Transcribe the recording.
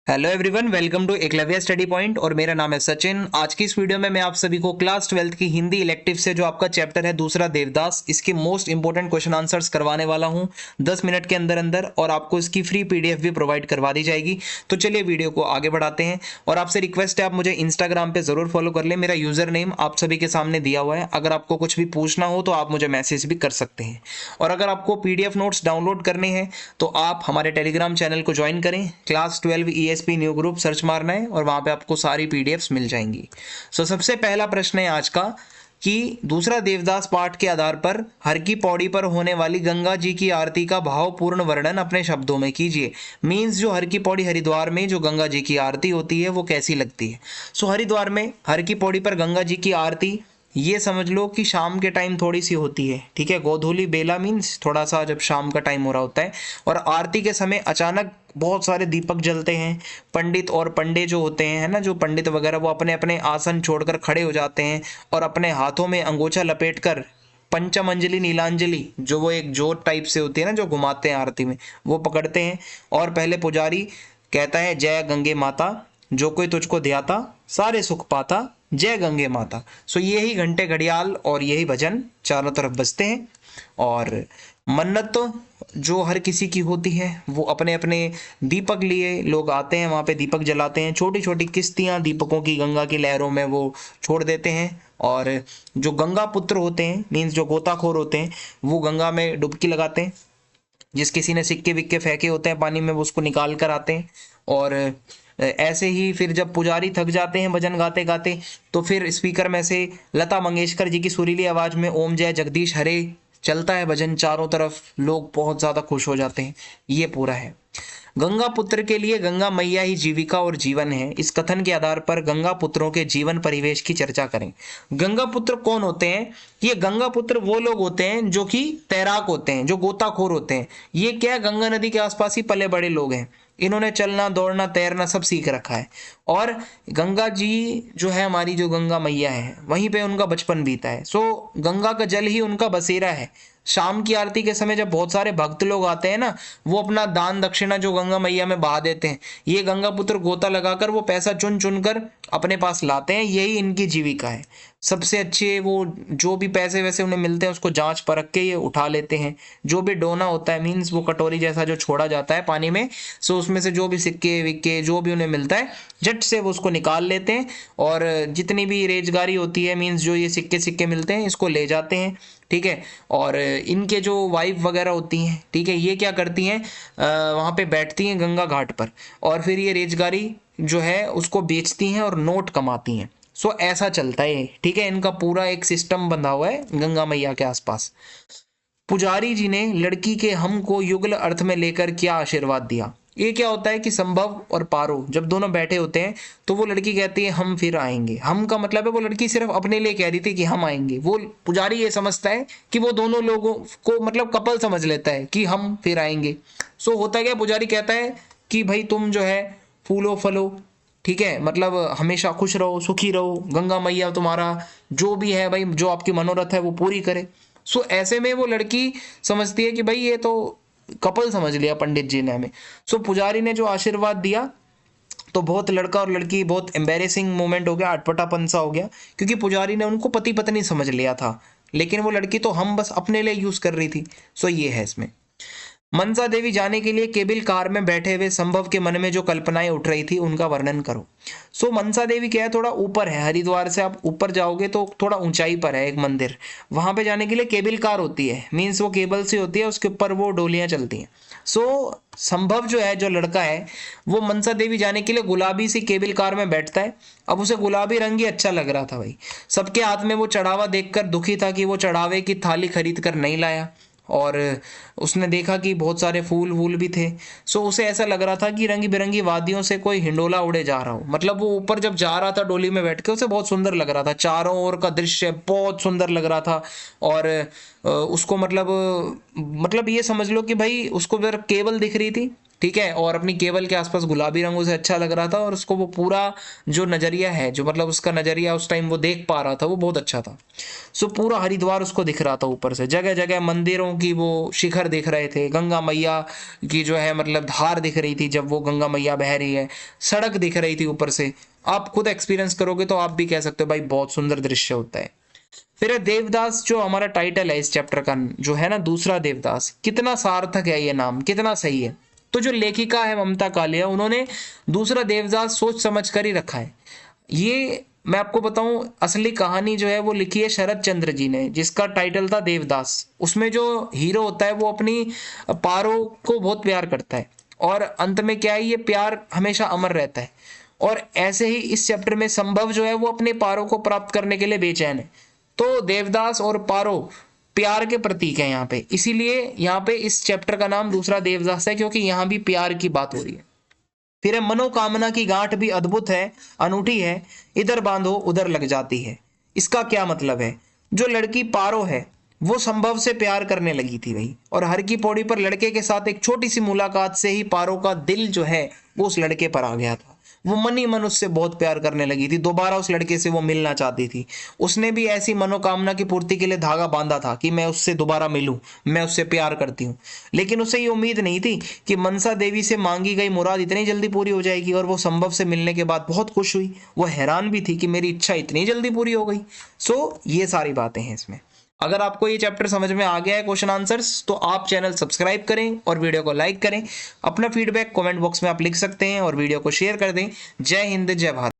Hello everyone, welcome to Eklavya study point और मेरा नाम है सचिन। आज की इस वीडियो में मैं आप सभी को क्लास 12th की हिंदी इलेक्टिव से जो आपका चैप्टर है दूसरा देवदास, इसके मोस्ट इंपॉर्टेंट क्वेश्चन आंसर्स करवाने वाला हूं 10 मिनट के अंदर अंदर, और आपको इसकी फ्री पीडीएफ भी प्रोवाइड करवा दी जाएगी। तो चलिए वीडियो को आगे बढ़ाते हैं। और आपसे रिक्वेस्ट है, आप मुझे इंस्टाग्राम पर जरूर फॉलो कर लें। मेरा यूजर नेम आप सभी के सामने दिया हुआ है। अगर आपको कुछ भी पूछना हो तो आप मुझे मैसेज भी कर सकते हैं। और अगर आपको पीडीएफ नोट्स डाउनलोड करने हैं तो आप हमारे टेलीग्राम चैनल को ज्वाइन करें। Class 12 ESP new group search मारना है और वहां पे आपको सारी पीडीएफ्स मिल जाएंगी। सबसे पहला प्रश्न है आज का कि दूसरा देवदास पाठ के आधार पर हर की पौड़ी पर होने वाली गंगा जी की आरती का भावपूर्ण वर्णन अपने शब्दों में कीजिए। मीन्स जो हर की पौड़ी हरिद्वार में जो गंगा जी की आरती होती है वो कैसी लगती है। हरिद्वार में हर की पौड़ी पर गंगा जी की आरती ये समझ लो कि शाम के टाइम थोड़ी सी होती है। ठीक है, गोधूली बेला मीन्स थोड़ा सा जब शाम का टाइम हो रहा होता है, और आरती के समय अचानक बहुत सारे दीपक जलते हैं। पंडित और पंडे जो होते हैं, है ना, जो पंडित वगैरह, वो अपने अपने आसन छोड़कर खड़े हो जाते हैं और अपने हाथों में अंगोछा लपेटकर पंचम अंजलि नीलांजलि, जो वो एक जोत टाइप से होती है ना जो घुमाते हैं आरती में, वो पकड़ते हैं। और पहले पुजारी कहता है, जय गंगे माता, जो कोई तुझको ध्याता सारे सुख पाता, जय गंगे माता। यही घंटे घड़ियाल और यही भजन चारों तरफ बजते हैं। और मन्नत तो जो हर किसी की होती है, वो अपने अपने दीपक लिए लोग आते हैं, वहां पे दीपक जलाते हैं। छोटी छोटी किस्तियां दीपकों की गंगा की लहरों में वो छोड़ देते हैं। और जो गंगा पुत्र होते हैं, मीन्स जो गोताखोर होते हैं, वो गंगा में डुबकी लगाते हैं। जिस किसी ने सिक्के विक्के फेंके होते हैं पानी में, वो उसको निकाल कर आते हैं। और ऐसे ही फिर जब पुजारी थक जाते हैं भजन गाते गाते, तो फिर स्पीकर में से लता मंगेशकर जी की सुरीली आवाज में ओम जय जगदीश हरे चलता है भजन चारों तरफ। लोग बहुत ज्यादा खुश हो जाते हैं। ये पूरा है। गंगा पुत्र के लिए गंगा मैया ही जीविका और जीवन है। इस कथन के आधार पर गंगा पुत्रों के जीवन परिवेश की चर्चा करें। गंगा पुत्र कौन होते हैं? ये गंगा पुत्र वो लोग होते हैं जो कि तैराक होते हैं, जो गोताखोर होते हैं। ये क्या, गंगा नदी के आसपास ही पले बड़े लोग हैं। इन्होंने चलना दौड़ना तैरना सब सीख रखा है। और गंगा जी जो है, हमारी जो गंगा मैया है, वहीं पे उनका बचपन बीता है। गंगा का जल ही उनका बसेरा है। शाम की आरती के समय जब बहुत सारे भक्त लोग आते हैं ना, वो अपना दान दक्षिणा जो गंगा मैया में बहा देते हैं। ये गंगा पुत्र गोता लगाकर वो पैसा चुन चुन कर अपने पास लाते हैं। यही इनकी जीविका है। सबसे अच्छे वो जो भी पैसे वैसे उन्हें मिलते हैं, उसको जांच परख के ये उठा लेते हैं। जो भी डोना होता है, मीन्स वो कटोरी जैसा जो छोड़ा जाता है पानी में, उसमें से जो भी सिक्के विक्के जो भी उन्हें मिलता है, झट से वो उसको निकाल लेते हैं। और जितनी भी रेजगारी होती है, मीन्स जो ये सिक्के सिक्के मिलते हैं, इसको ले जाते हैं। ठीक है। और इनके जो वाइफ वगैरह होती हैं, ठीक है, ये क्या करती हैं, वहाँ पे बैठती हैं गंगा घाट पर, और फिर ये रेजगारी जो है उसको बेचती हैं और नोट कमाती हैं। ऐसा चलता है। ठीक है, इनका पूरा एक सिस्टम बंधा हुआ है गंगा मैया के आसपास। पुजारी जी ने लड़की के हम को युगल अर्थ में लेकर क्या आशीर्वाद दिया। ये क्या होता है कि संभव और पारो जब दोनों बैठे होते हैं, तो वो लड़की कहती है हम फिर आएंगे। हम का मतलब है वो लड़की सिर्फ अपने लिए कह रही थी कि हम आएंगे। वो पुजारी ये समझता है कि वो दोनों लोगों को मतलब कपल समझ लेता है कि हम फिर आएंगे। होता क्या, पुजारी कहता है कि भाई तुम जो है फूलो फलो, ठीक है, मतलब हमेशा खुश रहो सुखी रहो, गंगा मैया तुम्हारा जो भी है भाई, जो आपकी मनोरथ है वो पूरी करे। ऐसे में वो लड़की समझती है कि भाई ये तो कपल समझ लिया पंडित जी ने हमें। पुजारी ने जो आशीर्वाद दिया, तो बहुत लड़का और लड़की बहुत एम्बेरेसिंग मोमेंट हो गया, अटपटापन सा हो गया, क्योंकि पुजारी ने उनको पति पत्नी समझ लिया था, लेकिन वो लड़की तो हम बस अपने लिए यूज कर रही थी। ये है इसमें। मनसा देवी जाने के लिए केबिल कार में बैठे हुए संभव के मन में जो कल्पनाएं उठ रही थी उनका वर्णन करो। मनसा देवी क्या है, थोड़ा ऊपर है। हरिद्वार से आप ऊपर जाओगे तो थोड़ा ऊंचाई पर है एक मंदिर। वहां पे जाने के लिए केबिल कार होती है, मीन्स वो केबल से होती है, उसके ऊपर वो डोलियां चलती हैं। संभव जो है, जो लड़का है, वो मनसा देवी जाने के लिए गुलाबी सी केबिल कार में बैठता है। अब उसे गुलाबी रंग ही अच्छा लग रहा था भाई। सबके हाथ में वो चढ़ावा देखकर दुखी था कि वो चढ़ावे की थाली खरीद कर नहीं लाया। और उसने देखा कि बहुत सारे फूल वूल भी थे। उसे ऐसा लग रहा था कि रंगी बिरंगी वादियों से कोई हिंडोला उड़े जा रहा हो। मतलब वो ऊपर जब जा रहा था डोली में बैठ के, उसे बहुत सुंदर लग रहा था। चारों ओर का दृश्य बहुत सुंदर लग रहा था। और उसको मतलब ये समझ लो कि भाई उसको केवल दिख रही थी, ठीक है, और अपनी केवल के आसपास गुलाबी रंग उसे अच्छा लग रहा था, और उसको वो पूरा जो नजरिया है, जो मतलब उसका नजरिया उस टाइम वो देख पा रहा था, वो बहुत अच्छा था। सो पूरा हरिद्वार उसको दिख रहा था ऊपर से, जगह जगह मंदिरों की वो शिखर दिख रहे थे, गंगा मैया की जो है मतलब धार दिख रही थी जब वो गंगा मैया बह रही है, सड़क दिख रही थी ऊपर से। आप खुद एक्सपीरियंस करोगे तो आप भी कह सकते हो भाई बहुत सुंदर दृश्य होता है। फिर है देवदास, जो हमारा टाइटल है इस चैप्टर का जो है ना, दूसरा देवदास, कितना सार्थक है ये नाम, कितना सही है। तो जो लेखिका है ममता कालिया, उन्होंने दूसरा देवदास सोच समझ कर ही रखा है। ये मैं आपको बताऊं, असली कहानी जो है वो लिखी है शरद चंद्र जी ने, जिसका टाइटल था देवदास। उसमें जो हीरो होता है वो अपनी पारो को बहुत प्यार करता है, और अंत में क्या है, ये प्यार हमेशा अमर रहता है। और ऐसे ही इस चैप्टर में संभव जो है वो अपने पारो को प्राप्त करने के लिए बेचैन है। तो देवदास और पारो प्यार के प्रतीक है यहाँ पे, इसीलिए यहाँ पे इस चैप्टर का नाम दूसरा देवदास है, क्योंकि यहाँ भी प्यार की बात हो रही है। फिर है मनोकामना की गांठ भी अद्भुत है, अनूठी है, इधर बांधो उधर लग जाती है। इसका क्या मतलब है, जो लड़की पारो है वो संभव से प्यार करने लगी थी भाई, और हर की पौड़ी पर लड़के के साथ एक छोटी सी मुलाकात से ही पारो का दिल जो है वो उस लड़के पर आ गया था। वो मन ही मन उससे बहुत प्यार करने लगी थी, दोबारा उस लड़के से वो मिलना चाहती थी। उसने भी ऐसी मनोकामना की पूर्ति के लिए धागा बांधा था कि मैं उससे दोबारा मिलूं, मैं उससे प्यार करती हूँ। लेकिन उसे ये उम्मीद नहीं थी कि मनसा देवी से मांगी गई मुराद इतनी जल्दी पूरी हो जाएगी, और वो संभव से मिलने के बाद बहुत खुश हुई। वो हैरान भी थी कि मेरी इच्छा इतनी जल्दी पूरी हो गई। सो ये सारी बातें हैं इसमें। अगर आपको ये चैप्टर समझ में आ गया है क्वेश्चन आंसर्स, तो आप चैनल सब्सक्राइब करें और वीडियो को लाइक करें। अपना फीडबैक कमेंट बॉक्स में आप लिख सकते हैं और वीडियो को शेयर कर दें। जय हिंद, जय भारत।